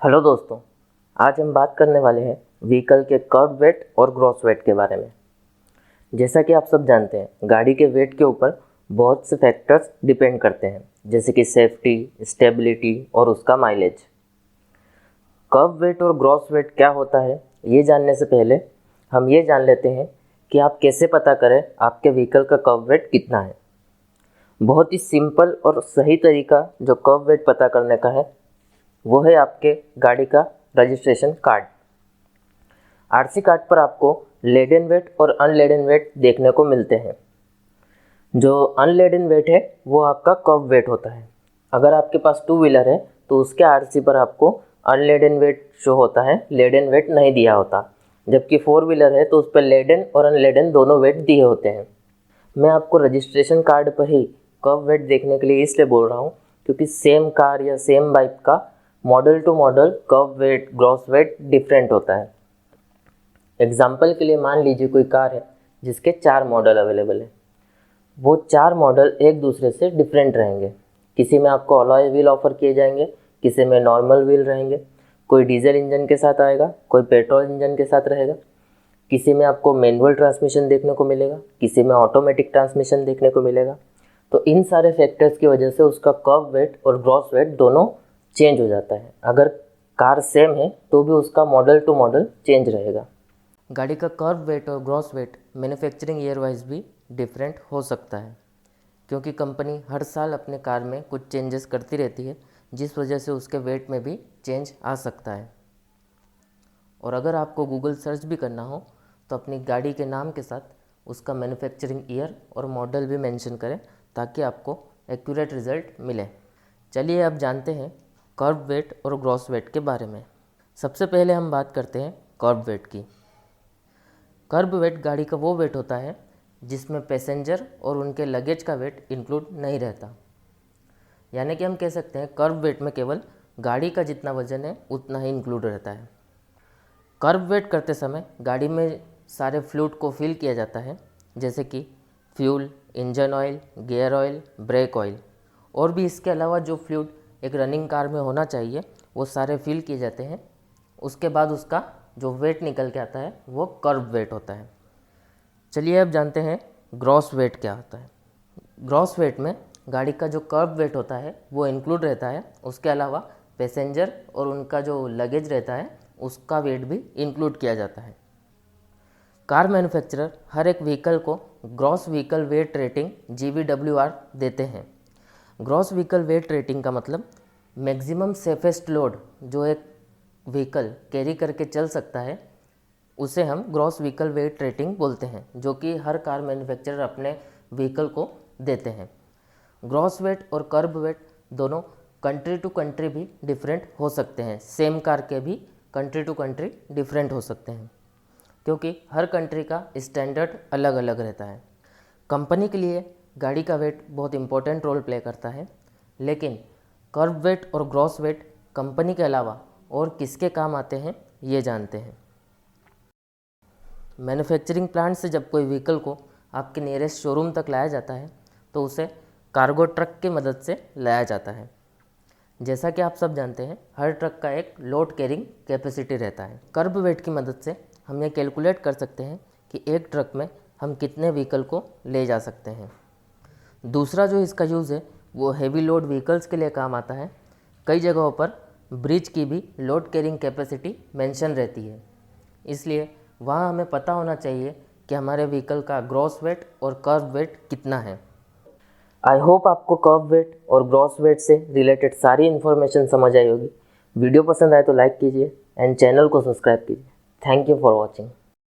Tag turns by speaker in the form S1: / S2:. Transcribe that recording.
S1: Hello दोस्तों, आज हम बात करने वाले हैं व्हीकल के कर्व वेट और ग्रॉस वेट के बारे में। जैसा कि आप सब जानते हैं, गाड़ी के वेट के ऊपर बहुत से फैक्टर्स डिपेंड करते हैं, जैसे कि सेफ्टी, स्टेबिलिटी और उसका माइलेज। कर्व वेट और ग्रॉस वेट क्या होता है, ये जानने से पहले हम ये जान लेते हैं कि आप कैसे पता करें आपके व्हीकल का कर्व वेट कितना है। बहुत ही सिंपल और सही तरीका जो कर्व वेट पता करने का है वो है आपके गाड़ी का रजिस्ट्रेशन कार्ड। आरसी कार्ड पर आपको लेडन वेट और अनलेडन वेट देखने को मिलते हैं। जो अनलेडन वेट है वो आपका कर्व वेट होता है। अगर आपके पास टू व्हीलर है तो उसके आरसी पर आपको अनलेडन वेट शो होता है, लेडन वेट नहीं दिया होता। जबकि फोर व्हीलर है तो उस पर लेडन और अनलेडन दोनों वेट दिए होते हैं। मैं आपको रजिस्ट्रेशन कार्ड पर ही कर्व वेट देखने के लिए इसलिए बोल रहा हूँ क्योंकि सेम कार या सेम बाइक का model to model kerb weight, gross weight different होता है। एग्जाम्पल के लिए मान लीजिए कोई कार है जिसके 4 मॉडल अवेलेबल है। वो 4 मॉडल एक दूसरे से डिफरेंट रहेंगे। किसी में आपको अलॉय व्हील ऑफर किए जाएंगे, किसी में नॉर्मल व्हील रहेंगे, कोई डीजल इंजन के साथ आएगा, कोई पेट्रोल इंजन के साथ रहेगा, किसी में आपको मैनुअल ट्रांसमिशन देखने को मिलेगा, किसी में ऑटोमेटिक ट्रांसमिशन देखने को मिलेगा। तो इन सारे फैक्टर्स की वजह से उसका कर्व वेट और ग्रॉस वेट दोनों चेंज हो जाता है। अगर कार सेम है तो भी उसका मॉडल टू मॉडल चेंज रहेगा। गाड़ी का कर्व वेट और gross weight manufacturing year wise भी डिफरेंट हो सकता है, क्योंकि कंपनी हर साल अपने कार में कुछ चेंजेस करती रहती है, जिस वजह से उसके वेट में भी चेंज आ सकता है। और अगर आपको गूगल सर्च भी करना हो तो अपनी गाड़ी के नाम के साथ उसका मैन्युफैक्चरिंग ईयर और मॉडल भी मेंशन करें, ताकि आपको एक्यूरेट रिज़ल्ट मिले। चलिए अब जानते हैं कर्व वेट और ग्रॉस वेट के बारे में। सबसे पहले हम बात करते हैं कर्व वेट की। कर्व वेट गाड़ी का वो वेट होता है जिसमें पैसेंजर और उनके लगेज का वेट इंक्लूड नहीं रहता। यानी कि हम कह सकते हैं कर्व वेट में केवल गाड़ी का जितना वजन है उतना ही इंक्लूड रहता है। कर्व वेट करते समय गाड़ी में सारे फ्लूइड को फिल किया जाता है, जैसे कि fuel, engine oil, gear oil, brake oil, और भी इसके अलावा जो फ्लूइड एक रनिंग कार में होना चाहिए वो सारे फिल किए जाते हैं। उसके बाद उसका जो वेट निकल के आता है वो कर्व वेट होता है। चलिए अब जानते हैं ग्रॉस वेट क्या होता है। ग्रॉस वेट में गाड़ी का जो कर्व वेट होता है वो इंक्लूड रहता है। उसके अलावा पैसेंजर और उनका जो लगेज रहता है उसका वेट भी इंक्लूड किया जाता है। कार मैन्युफैक्चरर हर एक व्हीकल को gross vehicle wait rating GVWR देते हैं। ग्रॉस व्हीकल वेट रेटिंग का मतलब मैक्सिमम सेफेस्ट लोड जो एक व्हीकल कैरी करके चल सकता है, उसे हम ग्रॉस व्हीकल वेट रेटिंग बोलते हैं, जो कि हर कार मैन्युफैक्चरर अपने व्हीकल को देते हैं। ग्रॉस वेट और कर्व वेट दोनों कंट्री टू कंट्री भी डिफरेंट हो सकते हैं। सेम कार के भी कंट्री टू कंट्री डिफरेंट हो सकते हैं, क्योंकि हर कंट्री का स्टैंडर्ड अलग अलग रहता है। कंपनी के लिए गाड़ी का वेट बहुत इंपॉर्टेंट रोल प्ले करता है, लेकिन कर्व वेट और ग्रॉस वेट कंपनी के अलावा और किसके काम आते हैं ये जानते हैं। मैन्युफैक्चरिंग प्लांट से जब कोई व्हीकल को आपके नियरेस्ट शोरूम तक लाया जाता है तो उसे कार्गो ट्रक की मदद से लाया जाता है। जैसा कि आप सब जानते हैं, हर ट्रक का एक लोड कैरिंग कैपेसिटी रहता है। कर्व वेट की मदद से हम ये कैलकुलेट कर सकते हैं कि एक ट्रक में हम कितने व्हीकल को ले जा सकते हैं। दूसरा जो इसका यूज़ है वो हैवी लोड व्हीकल्स के लिए काम आता है। कई जगहों पर ब्रिज की भी लोड कैरिंग कैपेसिटी मेंशन रहती है, इसलिए वहाँ हमें पता होना चाहिए कि हमारे व्हीकल का ग्रॉस वेट और कर्व वेट कितना है। आई होप आपको कर्व वेट और ग्रॉस वेट से रिलेटेड सारी इन्फॉर्मेशन समझ आई होगी। वीडियो पसंद आए तो लाइक कीजिए एंड चैनल को सब्सक्राइब कीजिए। Thank you for watching.